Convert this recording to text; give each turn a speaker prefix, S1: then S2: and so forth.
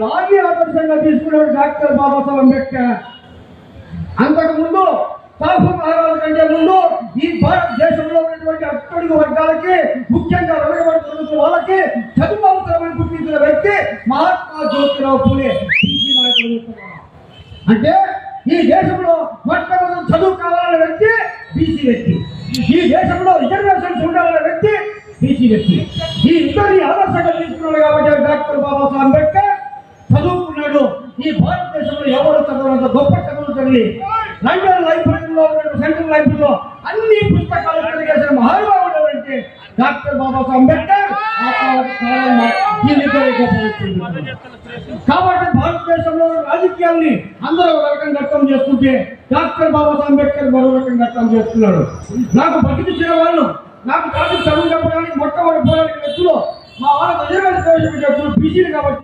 S1: దాన్ని ఆదర్శంగా తీసుకున్నాడు డాక్టర్ బాబాసాహెబ్ అంబేద్కర్. అంతకుముందు సాహు మహారాజు కంటే ముందు ఈ భారతదేశంలో ఉన్నటువంటి అట్టడుగు వర్గాలకి, ముఖ్యంగా వెనుకబడుతున్న వాళ్ళకి చదువు అవసరమని గుర్తించిన వ్యక్తి మహాత్మా జ్యోతిరావు పూలే. బీసీ నాయకుడు అంటే ఈ దేశంలో మొట్టమొదటి చదువు కావాలన్న వ్యక్తి బీసీ వ్యక్తి, ఈ దేశంలో రిజర్వేషన్స్ ఉండాలన్న వ్యక్తి బీసీ వ్యక్తి. ఈ ఇద్దరిని ఆదర్శంగా తీసుకున్నాడు కాబట్టి డాక్టర్ బాబాసాహెబ్ అంబేద్కర్ చదువుకున్నాడు. ఈ భారతదేశంలో ఎవరు చదవనంత గొప్ప చదువులు చదివి లండన్ లైబ్రరీలో సెంట్రల్ లైబ్రరీలో అన్ని పుస్తకాలు కలిగేసిన మహానుభావుడు అంటే డాక్టర్ బాబాసాహెబ్ అంబేద్కర్. కాబట్టి భారతదేశంలో రాజకీయాల్ని అందరూ ఒక రకంగా అర్థం చేసుకుంటే డాక్టర్ బాబాసాహెబ్ అంబేద్కర్ మరో రకంగా అర్థం చేస్తున్నాడు. నాకు బతికించిన వాళ్ళు, నాకు కాదు చదువు చెప్పడానికి మొట్టమొదటి పోరాడిన వ్యక్తులు మా వాళ్ళ రిజర్వేషన్ ప్రవేశపెట్టే వ్యక్తులు బీసీలు కాబట్టి